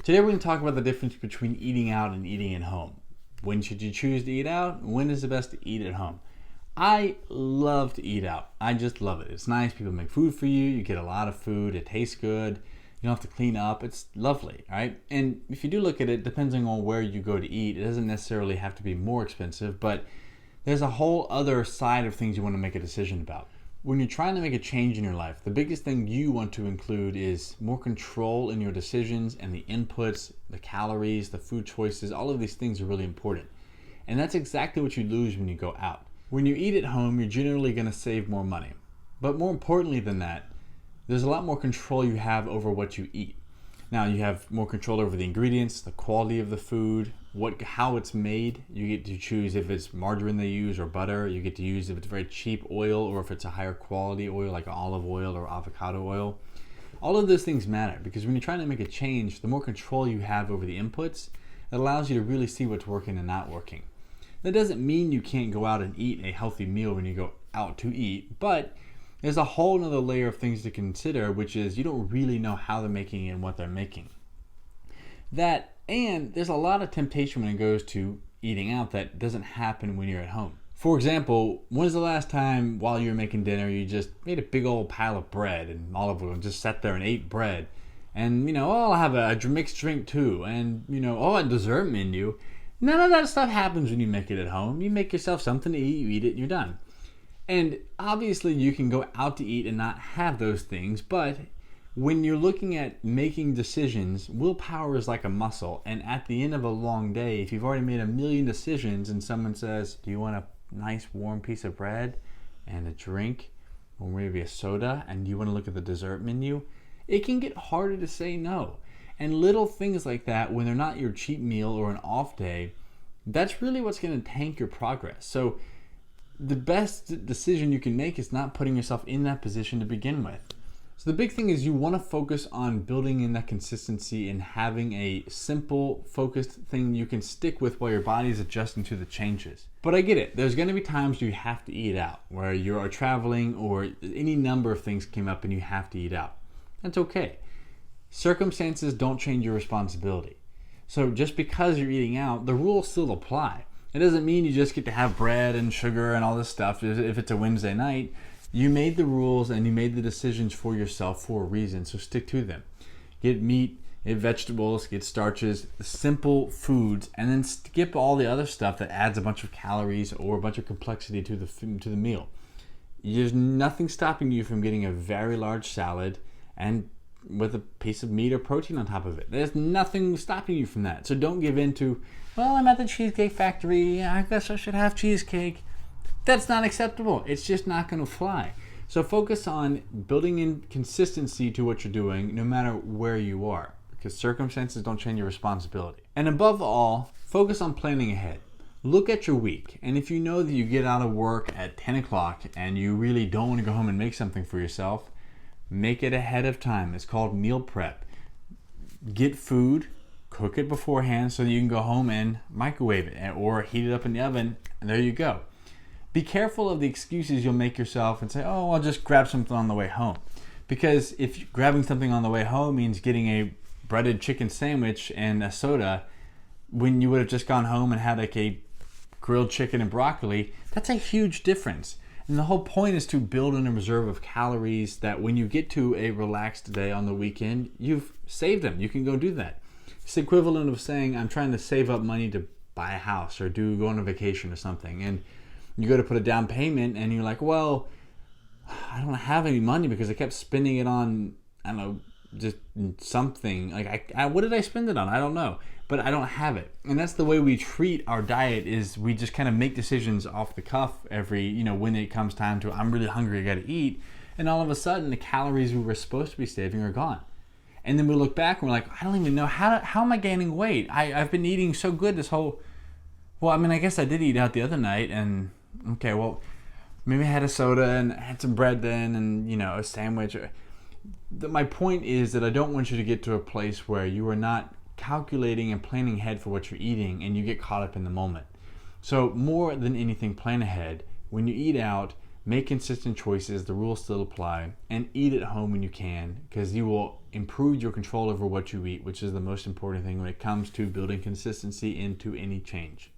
Today we're going to talk about the difference between eating out and eating at home. When should you choose to eat out? When is it best to eat at home? I love to eat out. I just love it. It's nice. People make food for you. You get a lot of food. It tastes good. You don't have to clean up. It's lovely, right? And if you do look at it, depending on where you go to eat, it doesn't necessarily have to be more expensive, but there's a whole other side of things you want to make a decision about. When you're trying to make a change in your life, the biggest thing you want to include is more control in your decisions and the inputs, the calories, the food choices. All of these things are really important. And that's exactly what you lose when you go out. When you eat at home, you're generally going to save more money. But more importantly than that, there's a lot more control you have over what you eat. Now you have more control over the ingredients, the quality of the food, how it's made. You get to choose if it's margarine they use or butter. You get to use if it's very cheap oil or if it's a higher quality oil like olive oil or avocado oil. All of those things matter because when you're trying to make a change, the more control you have over the inputs, it allows you to really see what's working and not working. That doesn't mean you can't go out and eat a healthy meal when you go out to eat, but there's a whole other layer of things to consider, which is you don't really know how they're making it and what they're making. And there's a lot of temptation when it goes to eating out that doesn't happen when you're at home. For example, when's the last time while you were making dinner you just made a big old pile of bread and all of them just sat there and ate bread? And, I'll have a mixed drink too. And, a dessert menu. None of that stuff happens when you make it at home. You make yourself something to eat, you eat it, and you're done. And obviously you can go out to eat and not have those things, but when you're looking at making decisions, willpower is like a muscle, and at the end of a long day, if you've already made a million decisions and someone says, do you want a nice warm piece of bread and a drink or maybe a soda, and you want to look at the dessert menu, it can get harder to say no. And little things like that, when they're not your cheat meal or an off day, that's really what's going to tank your progress. So the best decision you can make is not putting yourself in that position to begin with. So the big thing is you want to focus on building in that consistency and having a simple, focused thing you can stick with while your body is adjusting to the changes. But I get it. There's going to be times you have to eat out, where you are traveling or any number of things came up and you have to eat out. That's okay. Circumstances don't change your responsibility. So just because you're eating out, the rules still apply. It doesn't mean you just get to have bread and sugar and all this stuff if it's a Wednesday night. You made the rules and you made the decisions for yourself for a reason, so stick to them. Get meat, get vegetables, get starches, simple foods, and then skip all the other stuff that adds a bunch of calories or a bunch of complexity to the meal. There's nothing stopping you from getting a very large salad and with a piece of meat or protein on top of it. There's nothing stopping you from that. So don't give in to, well, I'm at the Cheesecake Factory, I guess I should have cheesecake. That's not acceptable. It's just not going to fly. So focus on building in consistency to what you're doing no matter where you are, because circumstances don't change your responsibility. And above all, focus on planning ahead. Look at your week, and if you know that you get out of work at 10 o'clock and you really don't want to go home and make something for yourself, make it ahead of time. It's called meal prep. Get food, cook it beforehand so that you can go home and microwave it or heat it up in the oven, and there you go. Be careful of the excuses you'll make yourself and say, oh, I'll just grab something on the way home. Because if grabbing something on the way home means getting a breaded chicken sandwich and a soda when you would have just gone home and had like a grilled chicken and broccoli, that's a huge difference. And the whole point is to build in a reserve of calories that when you get to a relaxed day on the weekend, you've saved them. You can go do that. It's the equivalent of saying, I'm trying to save up money to buy a house or go on a vacation or something. And you go to put a down payment and you're like, well, I don't have any money because I kept spending it on, I don't know, just something. Like, what did I spend it on? I don't know. But I don't have it. And that's the way we treat our diet, is we just kind of make decisions off the cuff when it comes time to, I'm really hungry, I got to eat. And all of a sudden, the calories we were supposed to be saving are gone. And then we look back and we're like, I don't even know, how am I gaining weight? I've been eating so good this whole, I guess I did eat out the other night and, okay, well, maybe I had a soda and I had some bread then and, a sandwich. My point is that I don't want you to get to a place where you are not calculating and planning ahead for what you're eating and you get caught up in the moment. So more than anything, plan ahead. When you eat out, Make consistent choices, the rules still apply, and eat at home when you can, because you will improve your control over what you eat, which is the most important thing when it comes to building consistency into any change.